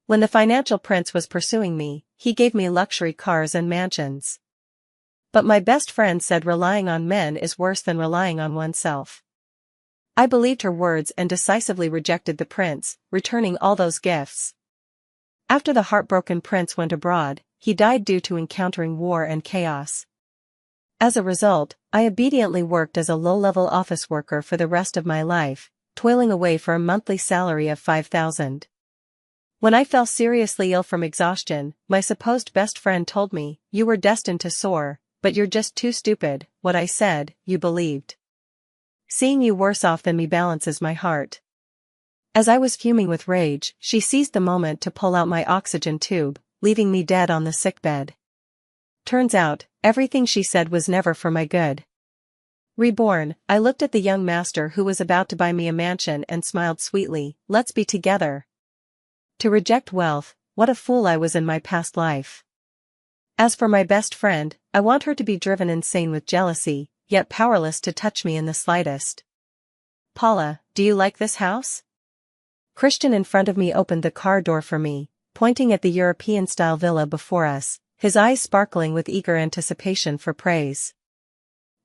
When the financial prince was pursuing me, he gave me luxury cars and mansions. But my best friend said relying on men is worse than relying on oneself. I believed her words and decisively rejected the prince, returning all those gifts. After the heartbroken prince went abroad, he died due to encountering war and chaos. As a result, I obediently worked as a low-level office worker for the rest of my life, toiling away for a monthly salary of $5,000. When I fell seriously ill from exhaustion, my supposed best friend told me, "You were destined to soar, but you're just too stupid." What I said, you believed. Seeing you worse off than me balances my heart. As I was fuming with rage, she seized the moment to pull out my oxygen tube, leaving me dead on the sickbed. Turns out, everything she said was never for my good. Reborn, I looked at the young master who was about to buy me a mansion and smiled sweetly. Let's be together. To reject wealth, what a fool I was in my past life. As for my best friend, I want her to be driven insane with jealousy, yet powerless to touch me in the slightest. Paula, do you like this house? Christian in front of me opened the car door for me, pointing at the European-style villa before us, his eyes sparkling with eager anticipation for praise.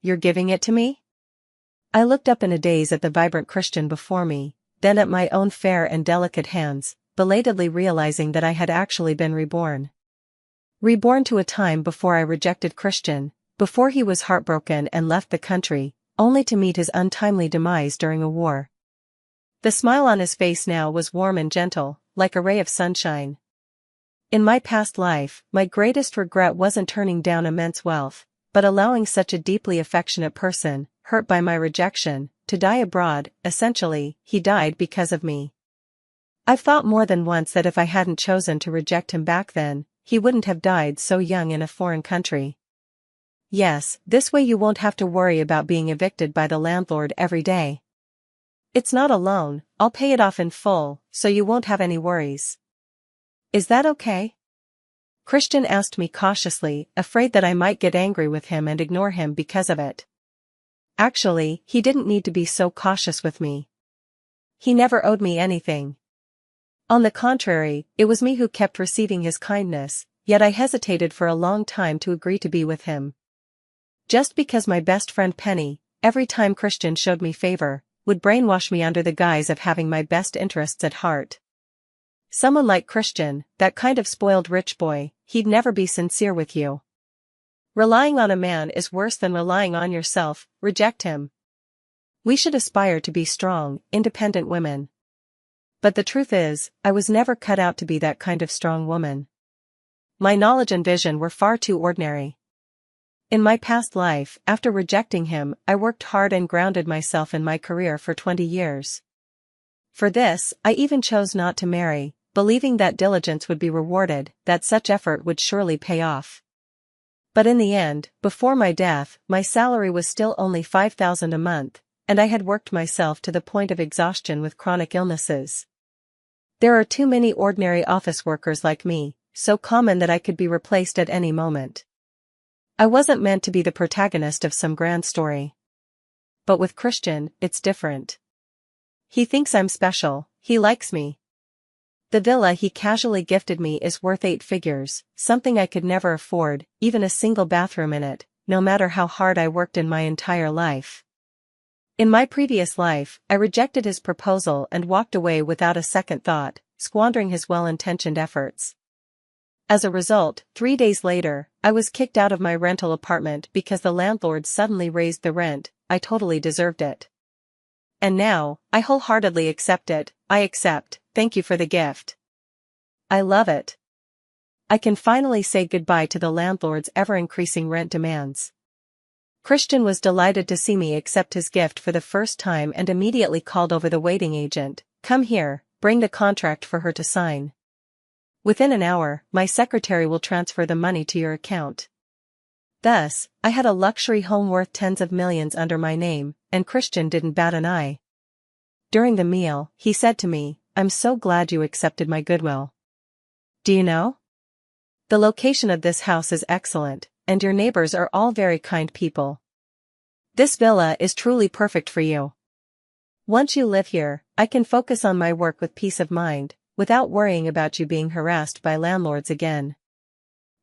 You're giving it to me? I looked up in a daze at the vibrant Christian before me, then at my own fair and delicate hands, belatedly realizing that I had actually been reborn. Reborn to a time before I rejected Christian, before he was heartbroken and left the country, only to meet his untimely demise during a war. The smile on his face now was warm and gentle, like a ray of sunshine. In my past life, my greatest regret wasn't turning down immense wealth, but allowing such a deeply affectionate person, hurt by my rejection, to die abroad. Essentially, he died because of me. I've thought more than once that if I hadn't chosen to reject him back then, he wouldn't have died so young in a foreign country. Yes, this way you won't have to worry about being evicted by the landlord every day. It's not a loan, I'll pay it off in full, so you won't have any worries. Is that okay? Christian asked me cautiously, afraid that I might get angry with him and ignore him because of it. Actually, he didn't need to be so cautious with me. He never owed me anything. On the contrary, it was me who kept receiving his kindness, yet I hesitated for a long time to agree to be with him. Just because my best friend Penny, every time Christian showed me favor, would brainwash me under the guise of having my best interests at heart. Someone like Christian, that kind of spoiled rich boy, he'd never be sincere with you. Relying on a man is worse than relying on yourself. Reject him. We should aspire to be strong, independent women. But the truth is, I was never cut out to be that kind of strong woman. My knowledge and vision were far too ordinary. In my past life, after rejecting him, I worked hard and grounded myself in my career for 20 years. For this, I even chose not to marry, believing that diligence would be rewarded, that such effort would surely pay off. But in the end, before my death, my salary was still only $5,000 a month, and I had worked myself to the point of exhaustion with chronic illnesses. There are too many ordinary office workers like me, so common that I could be replaced at any moment. I wasn't meant to be the protagonist of some grand story. But with Christian, it's different. He thinks I'm special, he likes me. The villa he casually gifted me is worth 8 figures, something I could never afford, even a single bathroom in it, no matter how hard I worked in my entire life. In my previous life, I rejected his proposal and walked away without a second thought, squandering his well-intentioned efforts. As a result, 3 days later, I was kicked out of my rental apartment because the landlord suddenly raised the rent. I totally deserved it. And now, I wholeheartedly accept it. I accept. Thank you for the gift. I love it. I can finally say goodbye to the landlord's ever-increasing rent demands. Christian was delighted to see me accept his gift for the first time and immediately called over the waiting agent. Come here, bring the contract for her to sign. Within an hour, my secretary will transfer the money to your account. Thus, I had a luxury home worth tens of millions under my name, and Christian didn't bat an eye. During the meal, he said to me, "I'm so glad you accepted my goodwill. Do you know? The location of this house is excellent, and your neighbors are all very kind people. This villa is truly perfect for you. Once you live here, I can focus on my work with peace of mind, without worrying about you being harassed by landlords again.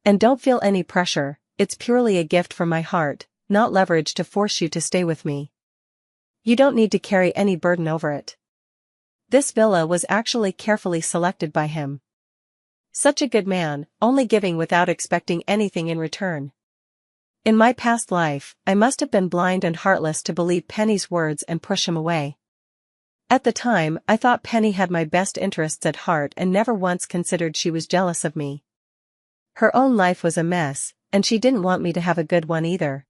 And don't feel any pressure, it's purely a gift from my heart, not leverage to force you to stay with me. You don't need to carry any burden over it. This villa was actually carefully selected by him. Such a good man, only giving without expecting anything in return. In my past life, I must have been blind and heartless to believe Penny's words and push him away. At the time, I thought Penny had my best interests at heart and never once considered she was jealous of me. Her own life was a mess, and she didn't want me to have a good one either.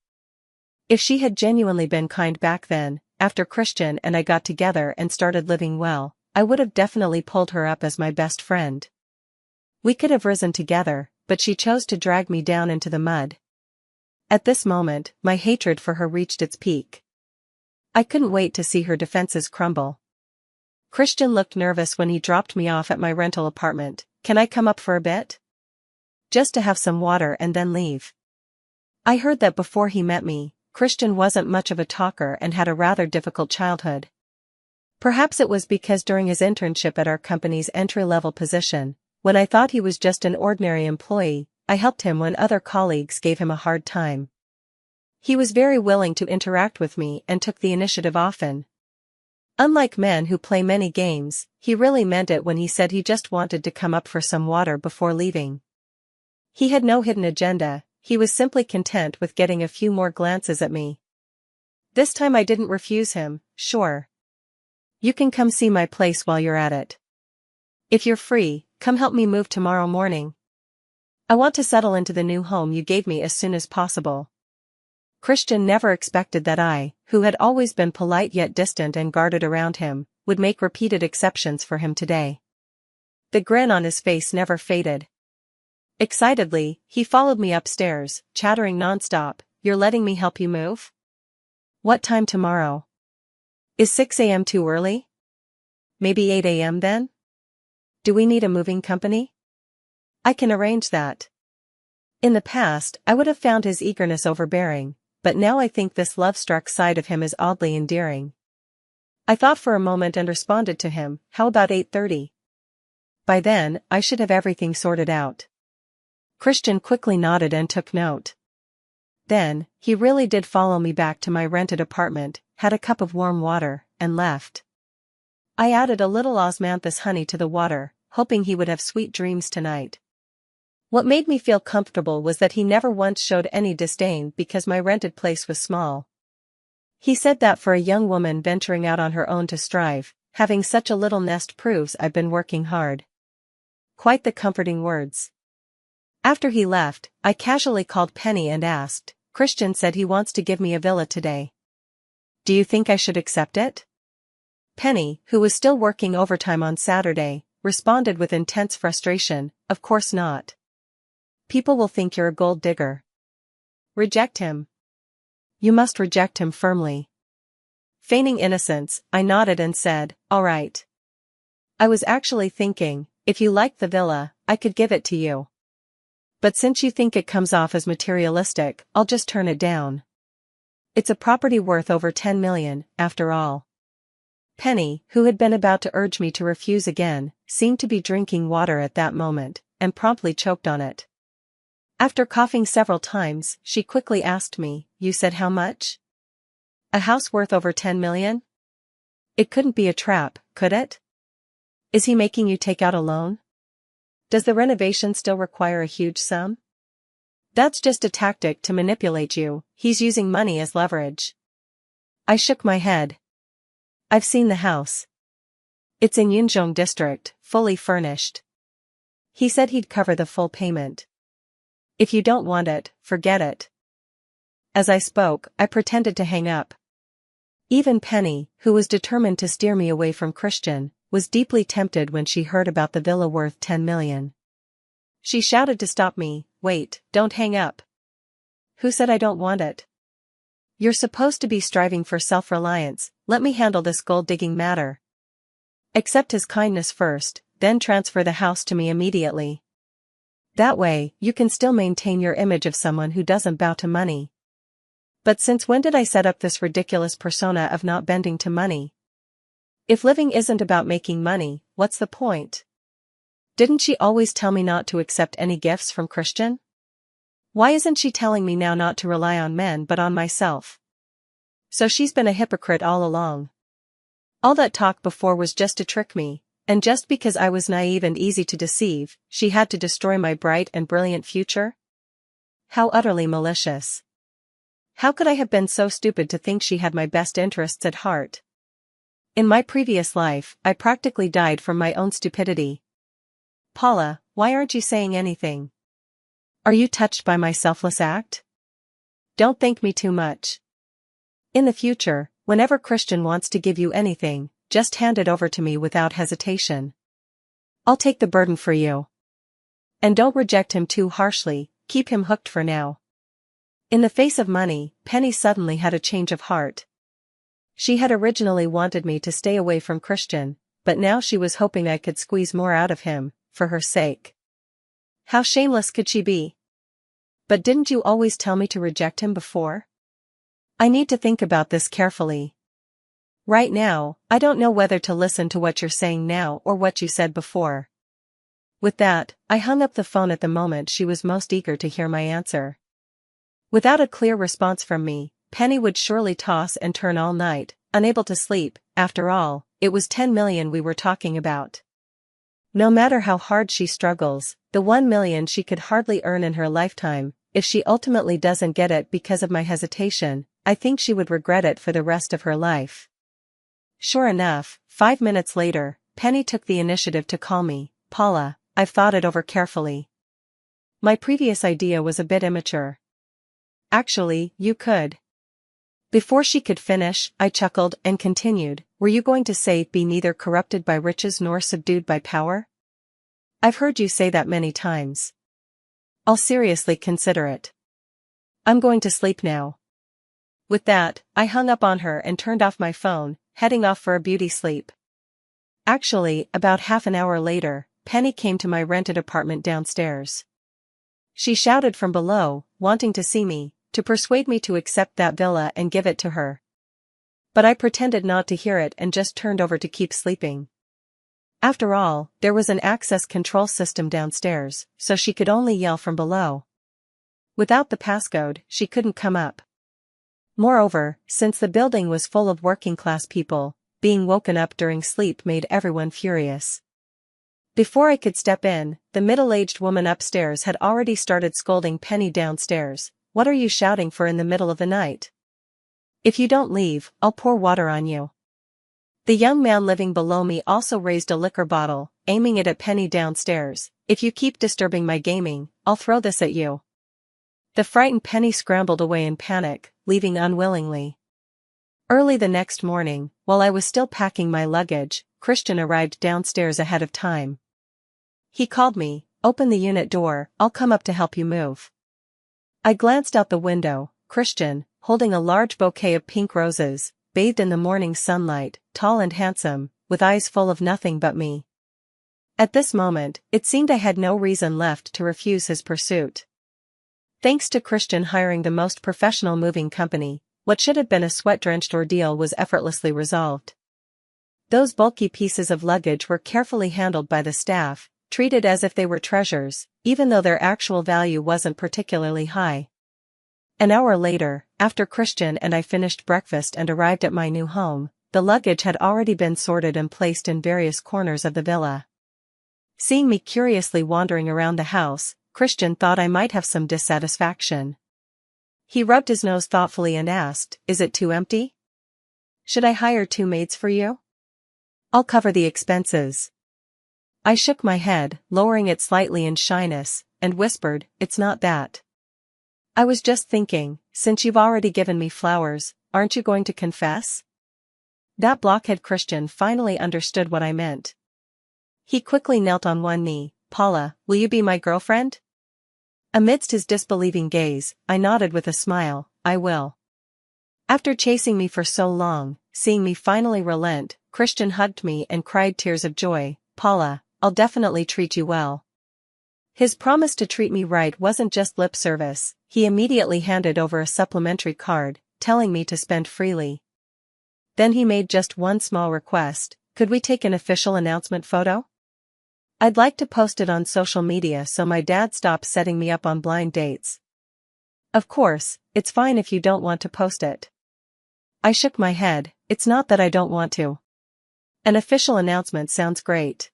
If she had genuinely been kind back then, after Christian and I got together and started living well, I would have definitely pulled her up as my best friend. We could have risen together, but she chose to drag me down into the mud. At this moment, my hatred for her reached its peak. I couldn't wait to see her defenses crumble. Christian looked nervous when he dropped me off at my rental apartment. Can I come up for a bit? Just to have some water and then leave. I heard that before he met me, Christian wasn't much of a talker and had a rather difficult childhood. Perhaps it was because during his internship at our company's entry-level position, when I thought he was just an ordinary employee, I helped him when other colleagues gave him a hard time. He was very willing to interact with me and took the initiative often. Unlike men who play many games, he really meant it when he said he just wanted to come up for some water before leaving. He had no hidden agenda, he was simply content with getting a few more glances at me. This time I didn't refuse him. Sure. You can come see my place while you're at it. If you're free, come help me move tomorrow morning. I want to settle into the new home you gave me as soon as possible. Christian never expected that I, who had always been polite yet distant and guarded around him, would make repeated exceptions for him today. The grin on his face never faded. Excitedly, he followed me upstairs, chattering nonstop. You're letting me help you move? What time tomorrow? Is 6 a.m. too early? Maybe 8 a.m. then? Do we need a moving company? I can arrange that. In the past, I would have found his eagerness overbearing, but now I think this love-struck side of him is oddly endearing. I thought for a moment and responded to him, how about 8:30? By then, I should have everything sorted out. Christian quickly nodded and took note. Then, he really did follow me back to my rented apartment, had a cup of warm water, and left. I added a little osmanthus honey to the water, hoping he would have sweet dreams tonight. What made me feel comfortable was that he never once showed any disdain because my rented place was small. He said that for a young woman venturing out on her own to strive, having such a little nest proves I've been working hard. Quite the comforting words. After he left, I casually called Penny and asked, Christian said he wants to give me a villa today. Do you think I should accept it? Penny, who was still working overtime on Saturday, responded with intense frustration, of course not. People will think you're a gold digger. Reject him. You must reject him firmly. Feigning innocence, I nodded and said, all right. I was actually thinking, if you like the villa, I could give it to you. But since you think it comes off as materialistic, I'll just turn it down. It's a property worth over 10 million, after all. Penny, who had been about to urge me to refuse again, seemed to be drinking water at that moment, and promptly choked on it. After coughing several times, she quickly asked me, you said how much? A house worth over 10 million? It couldn't be a trap, could it? Is he making you take out a loan? Does the renovation still require a huge sum? That's just a tactic to manipulate you, he's using money as leverage. I shook my head. I've seen the house. It's in Yunzhong district, fully furnished. He said he'd cover the full payment. If you don't want it, forget it. As I spoke, I pretended to hang up. Even Penny, who was determined to steer me away from Christian, was deeply tempted when she heard about the villa worth 10 million. She shouted to stop me, wait, don't hang up. Who said I don't want it? You're supposed to be striving for self-reliance, let me handle this gold-digging matter. Accept his kindness first, then transfer the house to me immediately. That way, you can still maintain your image of someone who doesn't bow to money. But since when did I set up this ridiculous persona of not bending to money? If living isn't about making money, what's the point? Didn't she always tell me not to accept any gifts from Christian? Why isn't she telling me now not to rely on men but on myself? So she's been a hypocrite all along. All that talk before was just to trick me, and just because I was naive and easy to deceive, she had to destroy my bright and brilliant future? How utterly malicious. How could I have been so stupid to think she had my best interests at heart? In my previous life, I practically died from my own stupidity. Paula, why aren't you saying anything? Are you touched by my selfless act? Don't thank me too much. In the future, whenever Christian wants to give you anything, just hand it over to me without hesitation. I'll take the burden for you. And don't reject him too harshly, keep him hooked for now. In the face of money, Penny suddenly had a change of heart. She had originally wanted me to stay away from Christian, but now she was hoping I could squeeze more out of him, for her sake. How shameless could she be? But didn't you always tell me to reject him before? I need to think about this carefully. Right now, I don't know whether to listen to what you're saying now or what you said before. With that, I hung up the phone at the moment she was most eager to hear my answer. Without a clear response from me, Penny would surely toss and turn all night, unable to sleep. After all, it was 10 million we were talking about. No matter how hard she struggles, the 1 million she could hardly earn in her lifetime, if she ultimately doesn't get it because of my hesitation, I think she would regret it for the rest of her life. Sure enough, 5 minutes later, Penny took the initiative to call me. Paula, I've thought it over carefully. My previous idea was a bit immature. Actually, you could. Before she could finish, I chuckled and continued, were you going to say be neither corrupted by riches nor subdued by power? I've heard you say that many times. I'll seriously consider it. I'm going to sleep now. With that, I hung up on her and turned off my phone, heading off for a beauty sleep. Actually, about half an hour later, Penny came to my rented apartment downstairs. She shouted from below, wanting to see me, to persuade me to accept that villa and give it to her. But I pretended not to hear it and just turned over to keep sleeping. After all, there was an access control system downstairs, so she could only yell from below. Without the passcode, she couldn't come up. Moreover, since the building was full of working-class people, being woken up during sleep made everyone furious. Before I could step in, the middle-aged woman upstairs had already started scolding Penny downstairs. What are you shouting for in the middle of the night? If you don't leave, I'll pour water on you. The young man living below me also raised a liquor bottle, aiming it at Penny downstairs. If you keep disturbing my gaming, I'll throw this at you. The frightened Penny scrambled away in panic, leaving unwillingly. Early the next morning, while I was still packing my luggage, Christian arrived downstairs ahead of time. He called me, open the unit door, I'll come up to help you move. I glanced out the window. Christian, holding a large bouquet of pink roses, bathed in the morning sunlight, tall and handsome, with eyes full of nothing but me. At this moment, it seemed I had no reason left to refuse his pursuit. Thanks to Christian hiring the most professional moving company, what should have been a sweat-drenched ordeal was effortlessly resolved. Those bulky pieces of luggage were carefully handled by the staff, treated as if they were treasures, even though their actual value wasn't particularly high. An hour later, after Christian and I finished breakfast and arrived at my new home, the luggage had already been sorted and placed in various corners of the villa. Seeing me curiously wandering around the house, Christian thought I might have some dissatisfaction. He rubbed his nose thoughtfully and asked, "Is it too empty? Should I hire 2 maids for you? I'll cover the expenses." I shook my head, lowering it slightly in shyness, and whispered, "It's not that. I was just thinking, since you've already given me flowers, aren't you going to confess?" That blockhead Christian finally understood what I meant. He quickly knelt on one knee. "Paula, will you be my girlfriend?" Amidst his disbelieving gaze, I nodded with a smile, "I will." After chasing me for so long, seeing me finally relent, Christian hugged me and cried tears of joy, "Paula, I'll definitely treat you well." His promise to treat me right wasn't just lip service. He immediately handed over a supplementary card, telling me to spend freely. Then he made just one small request, could we take an official announcement photo? I'd like to post it on social media so my dad stops setting me up on blind dates. Of course, it's fine if you don't want to post it. I shook my head, it's not that I don't want to. An official announcement sounds great.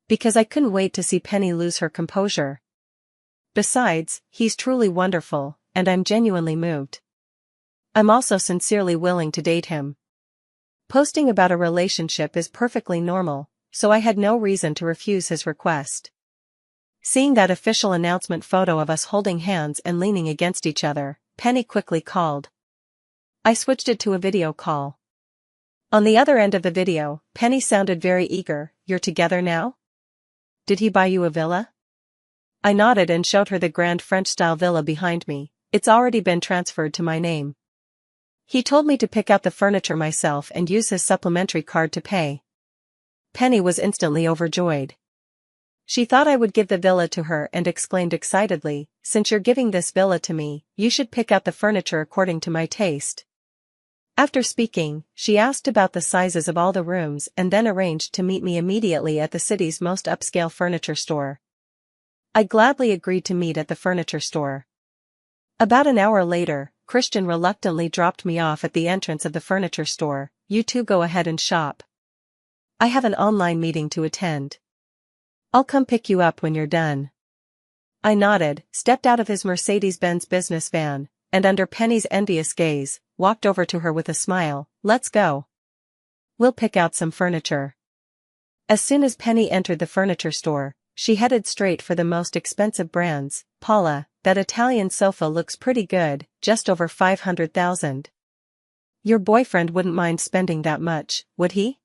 Because I couldn't wait to see Penny lose her composure. Besides, he's truly wonderful, and I'm genuinely moved. I'm also sincerely willing to date him. Posting about a relationship is perfectly normal, so I had no reason to refuse his request. Seeing that official announcement photo of us holding hands and leaning against each other, Penny quickly called. I switched it to a video call. On the other end of the video, Penny sounded very eager. You're together now? Did he buy you a villa? I nodded and showed her the grand French-style villa behind me. It's already been transferred to my name. He told me to pick out the furniture myself and use his supplementary card to pay. Penny was instantly overjoyed. She thought I would give the villa to her and exclaimed excitedly, since you're giving this villa to me, you should pick out the furniture according to my taste. After speaking, she asked about the sizes of all the rooms and then arranged to meet me immediately at the city's most upscale furniture store. I gladly agreed to meet at the furniture store. About an hour later, Christian reluctantly dropped me off at the entrance of the furniture store. You two go ahead and shop. I have an online meeting to attend. I'll come pick you up when you're done. I nodded, stepped out of his Mercedes-Benz business van, and under Penny's envious gaze, walked over to her with a smile. Let's go. We'll pick out some furniture. As soon as Penny entered the furniture store, she headed straight for the most expensive brands. Paula, that Italian sofa looks pretty good, just over 500,000. Your boyfriend wouldn't mind spending that much, would he?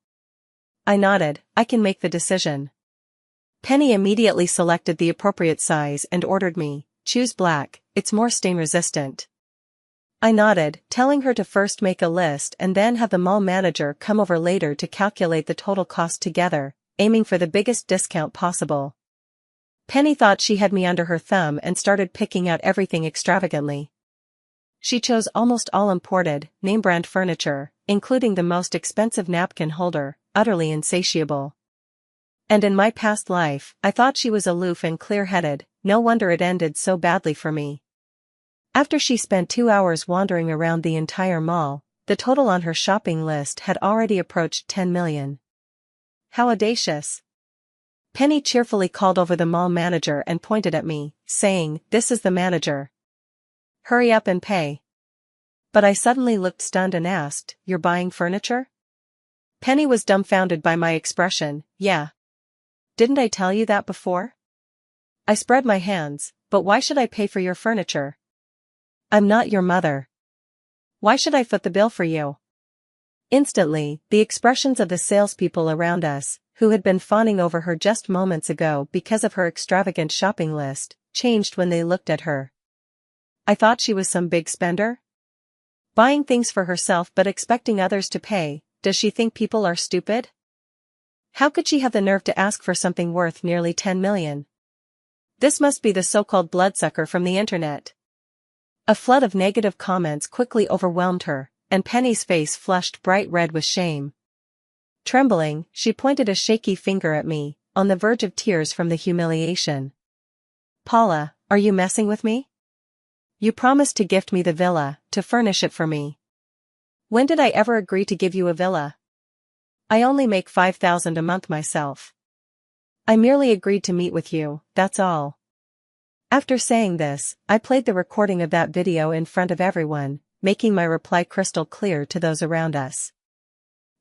I nodded, I can make the decision. Penny immediately selected the appropriate size and ordered me, choose black, it's more stain-resistant. I nodded, telling her to first make a list and then have the mall manager come over later to calculate the total cost together, aiming for the biggest discount possible. Penny thought she had me under her thumb and started picking out everything extravagantly. She chose almost all imported, name-brand furniture, including the most expensive napkin holder, utterly insatiable. And in my past life, I thought she was aloof and clear-headed, no wonder it ended so badly for me. After she spent 2 hours wandering around the entire mall, the total on her shopping list had already approached 10 million. How audacious. Penny cheerfully called over the mall manager and pointed at me, saying, "This is the manager. Hurry up and pay." But I suddenly looked stunned and asked, "You're buying furniture?" Penny was dumbfounded by my expression. "Yeah. Didn't I tell you that before?" I spread my hands. "But why should I pay for your furniture? I'm not your mother. Why should I foot the bill for you?" Instantly, the expressions of the salespeople around us, who had been fawning over her just moments ago because of her extravagant shopping list, changed when they looked at her. I thought she was some big spender? Buying things for herself but expecting others to pay. Does she think people are stupid? How could she have the nerve to ask for something worth nearly 10 million? This must be the so-called bloodsucker from the internet. A flood of negative comments quickly overwhelmed her, and Penny's face flushed bright red with shame. Trembling, she pointed a shaky finger at me, on the verge of tears from the humiliation. "Paula, are you messing with me? You promised to gift me the villa, to furnish it for me. When did I ever agree to give you a villa? I only make 5,000 a month myself. I merely agreed to meet with you, that's all." After saying this, I played the recording of that video in front of everyone, making my reply crystal clear to those around us.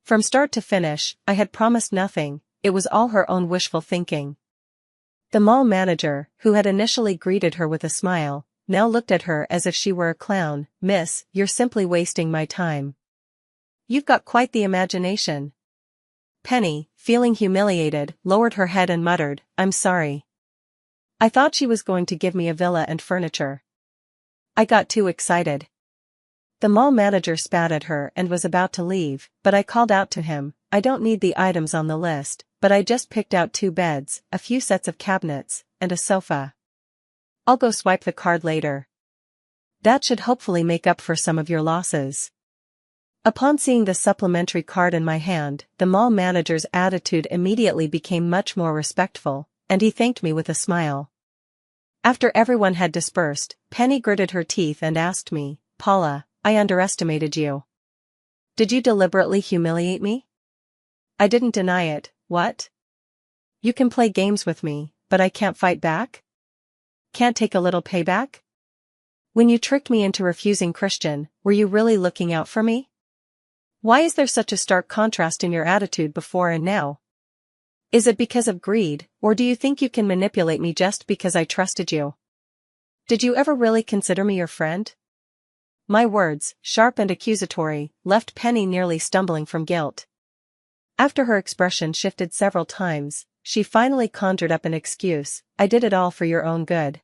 From start to finish, I had promised nothing, it was all her own wishful thinking. The mall manager, who had initially greeted her with a smile, now looked at her as if she were a clown. "Miss, you're simply wasting my time. You've got quite the imagination." Penny, feeling humiliated, lowered her head and muttered, "I'm sorry. I thought she was going to give me a villa and furniture. I got too excited." The mall manager spat at her and was about to leave, but I called out to him, "I don't need the items on the list, but I just picked out 2 beds, a few sets of cabinets, and a sofa. I'll go swipe the card later. That should hopefully make up for some of your losses." Upon seeing the supplementary card in my hand, the mall manager's attitude immediately became much more respectful, and he thanked me with a smile. After everyone had dispersed, Penny gritted her teeth and asked me, "Paula, I underestimated you. Did you deliberately humiliate me?" I didn't deny it. "What? You can play games with me, but I can't fight back? Can't take a little payback? When you tricked me into refusing Christian, were you really looking out for me? Why is there such a stark contrast in your attitude before and now? Is it because of greed, or do you think you can manipulate me just because I trusted you? Did you ever really consider me your friend?" My words, sharp and accusatory, left Penny nearly stumbling from guilt. After her expression shifted several times, she finally conjured up an excuse. "I did it all for your own good.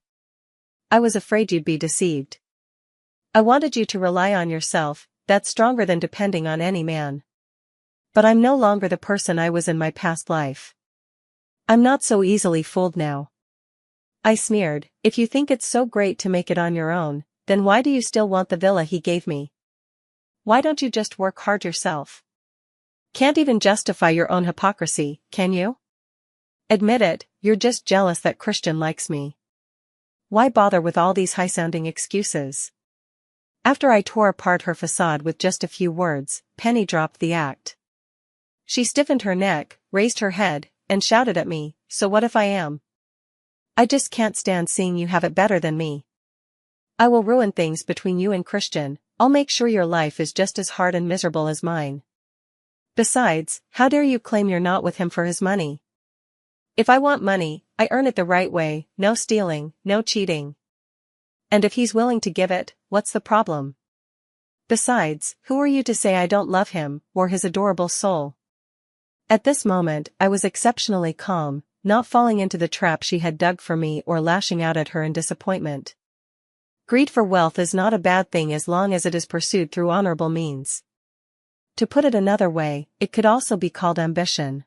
I was afraid you'd be deceived. I wanted you to rely on yourself, that's stronger than depending on any man. But I'm no longer the person I was in my past life. I'm not so easily fooled now." I sneered. "If you think it's so great to make it on your own, then why do you still want the villa he gave me? Why don't you just work hard yourself? Can't even justify your own hypocrisy, can you? Admit it, you're just jealous that Christian likes me. Why bother with all these high-sounding excuses?" After I tore apart her facade with just a few words, Penny dropped the act. She stiffened her neck, raised her head, and shouted at me, "So what if I am? I just can't stand seeing you have it better than me. I will ruin things between you and Christian. I'll make sure your life is just as hard and miserable as mine. Besides, how dare you claim you're not with him for his money? If I want money, I earn it the right way, no stealing, no cheating. And if he's willing to give it, what's the problem? Besides, who are you to say I don't love him, or his adorable soul?" At this moment, I was exceptionally calm, not falling into the trap she had dug for me or lashing out at her in disappointment. Greed for wealth is not a bad thing as long as it is pursued through honorable means. To put it another way, it could also be called ambition.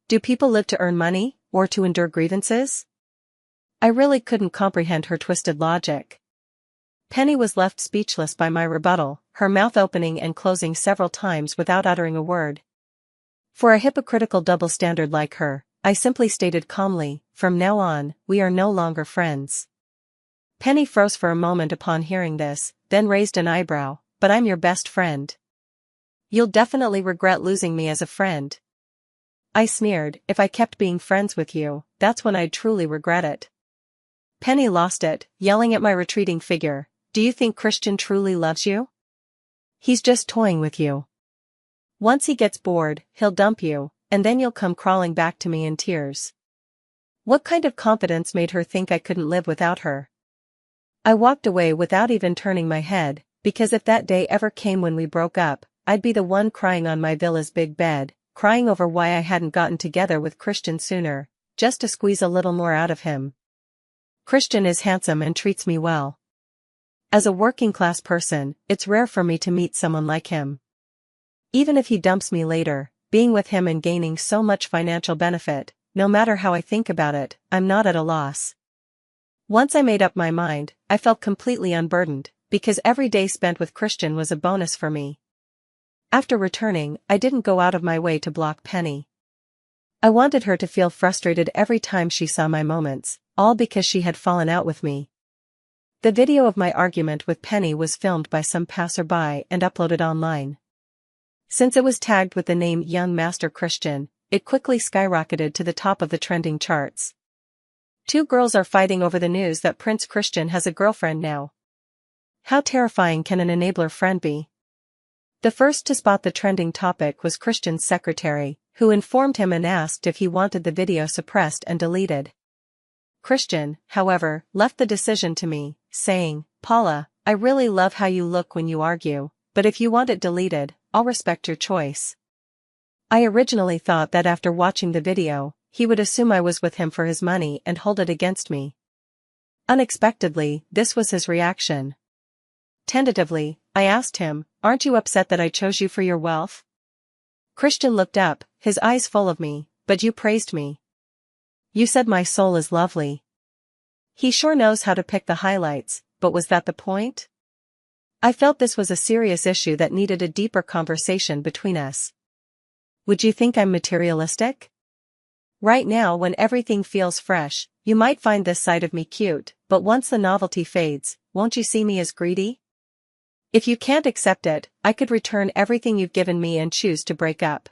Do people live to earn money, or to endure grievances? I really couldn't comprehend her twisted logic. Penny was left speechless by my rebuttal, her mouth opening and closing several times without uttering a word. For a hypocritical double standard like her, I simply stated calmly, "From now on, we are no longer friends." Penny froze for a moment upon hearing this, then raised an eyebrow. "But I'm your best friend. You'll definitely regret losing me as a friend." I sneered. "If I kept being friends with you, that's when I'd truly regret it." Penny lost it, yelling at my retreating figure, "Do you think Christian truly loves you? He's just toying with you. Once he gets bored, he'll dump you, and then you'll come crawling back to me in tears." What kind of confidence made her think I couldn't live without her? I walked away without even turning my head, because if that day ever came when we broke up, I'd be the one crying on my villa's big bed, crying over why I hadn't gotten together with Christian sooner, just to squeeze a little more out of him. Christian is handsome and treats me well. As a working-class person, it's rare for me to meet someone like him. Even if he dumps me later, being with him and gaining so much financial benefit, no matter how I think about it, I'm not at a loss. Once I made up my mind, I felt completely unburdened, because every day spent with Christian was a bonus for me. After returning, I didn't go out of my way to block Penny. I wanted her to feel frustrated every time she saw my moments, all because she had fallen out with me. The video of my argument with Penny was filmed by some passerby and uploaded online. Since it was tagged with the name Young Master Christian, it quickly skyrocketed to the top of the trending charts. Two girls are fighting over the news that Prince Christian has a girlfriend now. How terrifying can an enabler friend be? The first to spot the trending topic was Christian's secretary, who informed him and asked if he wanted the video suppressed and deleted. Christian, however, left the decision to me, saying, "Paula, I really love how you look when you argue, but if you want it deleted, I'll respect your choice." I originally thought that after watching the video, he would assume I was with him for his money and hold it against me. Unexpectedly, this was his reaction. Tentatively, I asked him, "Aren't you upset that I chose you for your wealth?" Christian looked up, his eyes full of me. "But you praised me. You said my soul is lovely." He sure knows how to pick the highlights, but was that the point? I felt this was a serious issue that needed a deeper conversation between us. Would you think I'm materialistic? Right now, when everything feels fresh, you might find this side of me cute, but once the novelty fades, won't you see me as greedy? If you can't accept it, I could return everything you've given me and choose to break up.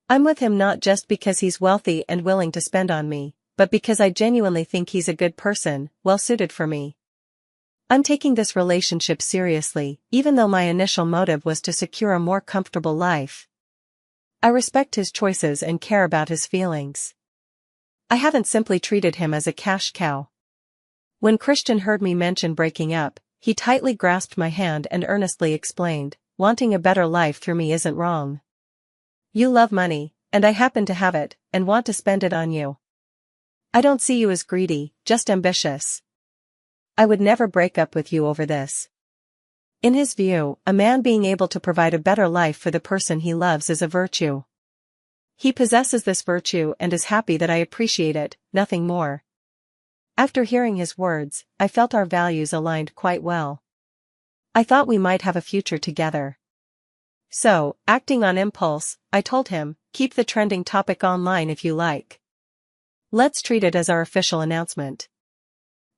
I'm with him not just because he's wealthy and willing to spend on me, but because I genuinely think he's a good person, well suited for me. I'm taking this relationship seriously, even though my initial motive was to secure a more comfortable life. I respect his choices and care about his feelings. I haven't simply treated him as a cash cow. When Christian heard me mention breaking up, he tightly grasped my hand and earnestly explained, wanting a better life through me isn't wrong. You love money, and I happen to have it, and want to spend it on you. I don't see you as greedy, just ambitious. I would never break up with you over this. In his view, a man being able to provide a better life for the person he loves is a virtue. He possesses this virtue and is happy that I appreciate it, nothing more. After hearing his words, I felt our values aligned quite well. I thought we might have a future together. So, acting on impulse, I told him, keep the trending topic online if you like. Let's treat it as our official announcement.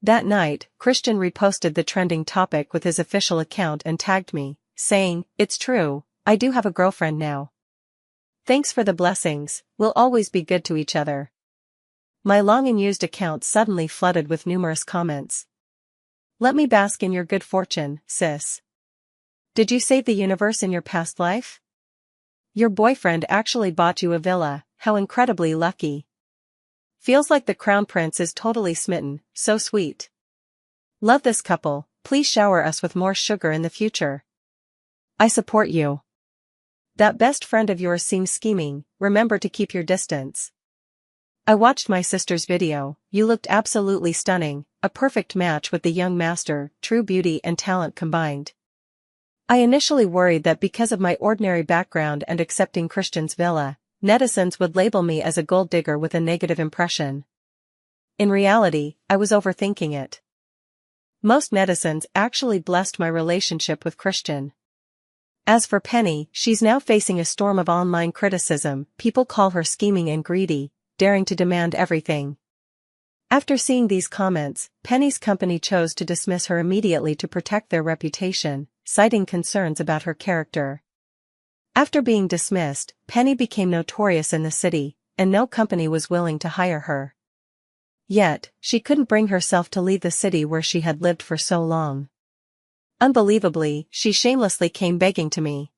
That night, Christian reposted the trending topic with his official account and tagged me, saying, "It's true, I do have a girlfriend now. Thanks for the blessings, we'll always be good to each other." My long-unused account suddenly flooded with numerous comments. Let me bask in your good fortune, sis. Did you save the universe in your past life? Your boyfriend actually bought you a villa, how incredibly lucky. Feels like the crown prince is totally smitten, so sweet. Love this couple, please shower us with more sugar in the future. I support you. That best friend of yours seems scheming, remember to keep your distance. I watched my sister's video, you looked absolutely stunning, a perfect match with the young master, true beauty and talent combined. I initially worried that because of my ordinary background and accepting Christian's villa, netizens would label me as a gold digger with a negative impression. In reality, I was overthinking it. Most netizens actually blessed my relationship with Christian. As for Penny, she's now facing a storm of online criticism. People call her scheming and greedy, daring to demand everything. After seeing these comments, Penny's company chose to dismiss her immediately to protect their reputation, citing concerns about her character. After being dismissed, Penny became notorious in the city, and no company was willing to hire her. Yet, she couldn't bring herself to leave the city where she had lived for so long. Unbelievably, she shamelessly came begging to me.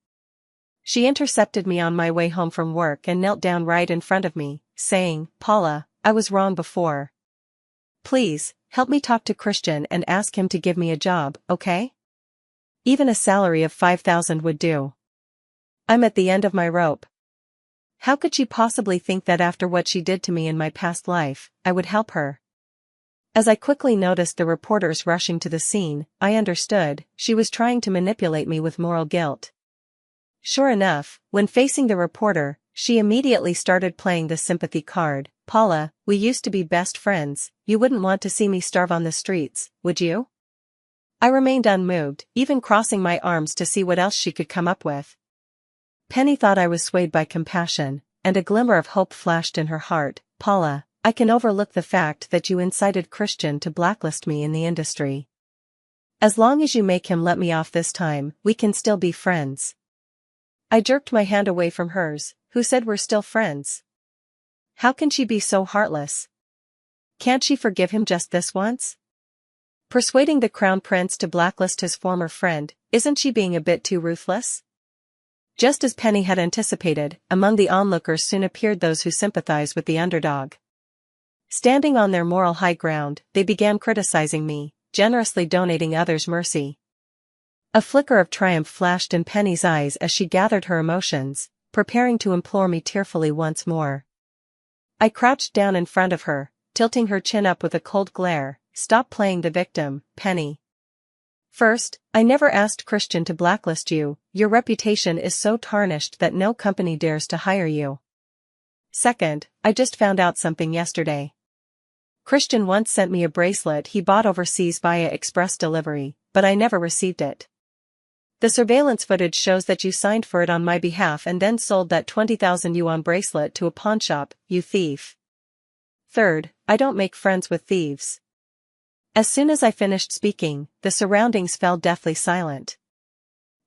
She intercepted me on my way home from work and knelt down right in front of me, saying, "Paula, I was wrong before. Please, help me talk to Christian and ask him to give me a job, okay? Even a salary of $5,000 would do. I'm at the end of my rope." How could she possibly think that after what she did to me in my past life, I would help her? As I quickly noticed the reporters rushing to the scene, I understood, she was trying to manipulate me with moral guilt. Sure enough, when facing the reporter, she immediately started playing the sympathy card. "Paula, we used to be best friends, you wouldn't want to see me starve on the streets, would you?" I remained unmoved, even crossing my arms to see what else she could come up with. Penny thought I was swayed by compassion, and a glimmer of hope flashed in her heart. "Paula, I can overlook the fact that you incited Christian to blacklist me in the industry. As long as you make him let me off this time, we can still be friends." I jerked my hand away from hers. Who said we're still friends? How can she be so heartless? Can't she forgive him just this once? Persuading the crown prince to blacklist his former friend, isn't she being a bit too ruthless? Just as Penny had anticipated, among the onlookers soon appeared those who sympathized with the underdog. Standing on their moral high ground, they began criticizing me, generously donating others mercy. A flicker of triumph flashed in Penny's eyes as she gathered her emotions, preparing to implore me tearfully once more. I crouched down in front of her, tilting her chin up with a cold glare. "Stop playing the victim, Penny. First, I never asked Christian to blacklist you, your reputation is so tarnished that no company dares to hire you. Second, I just found out something yesterday. Christian once sent me a bracelet he bought overseas via express delivery, but I never received it. The surveillance footage shows that you signed for it on my behalf and then sold that 20,000 yuan bracelet to a pawnshop, you thief. Third, I don't make friends with thieves. As soon as I finished speaking, the surroundings fell deathly silent.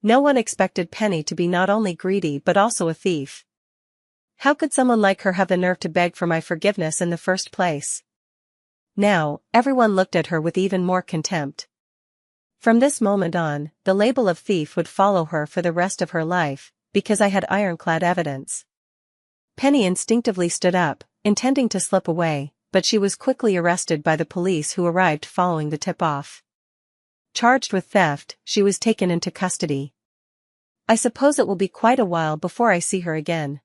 No one expected Penny to be not only greedy but also a thief. How could someone like her have the nerve to beg for my forgiveness in the first place? Now, everyone looked at her with even more contempt. From this moment on, the label of thief would follow her for the rest of her life, because I had ironclad evidence. Penny instinctively stood up, intending to slip away, but she was quickly arrested by the police who arrived following the tip-off. Charged with theft, she was taken into custody. I suppose it will be quite a while before I see her again.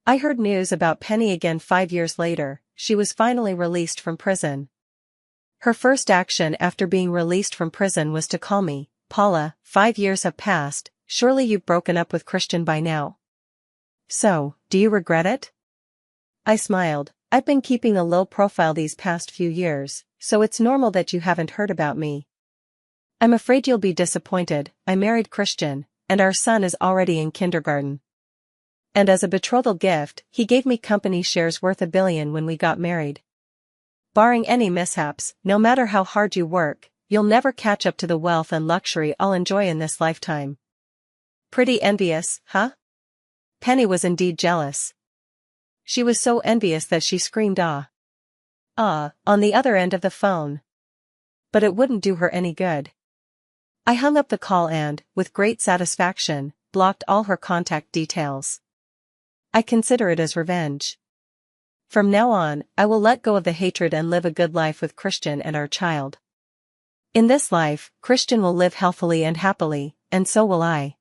I heard news about Penny again 5 years later. She was finally released from prison. Her first action after being released from prison was to call me, Paula, 5 years have passed, surely you've broken up with Christian by now. So, do you regret it? I smiled. I've been keeping a low profile these past few years, so it's normal that you haven't heard about me. I'm afraid you'll be disappointed. I married Christian, and our son is already in kindergarten. And as a betrothal gift, he gave me company shares worth $1 billion when we got married. Barring any mishaps, no matter how hard you work, you'll never catch up to the wealth and luxury I'll enjoy in this lifetime. Pretty envious, huh? Penny was indeed jealous. She was so envious that she screamed on the other end of the phone. But it wouldn't do her any good. I hung up the call and, with great satisfaction, blocked all her contact details. I consider it as revenge. From now on, I will let go of the hatred and live a good life with Christian and our child. In this life, Christian will live healthily and happily, and so will I.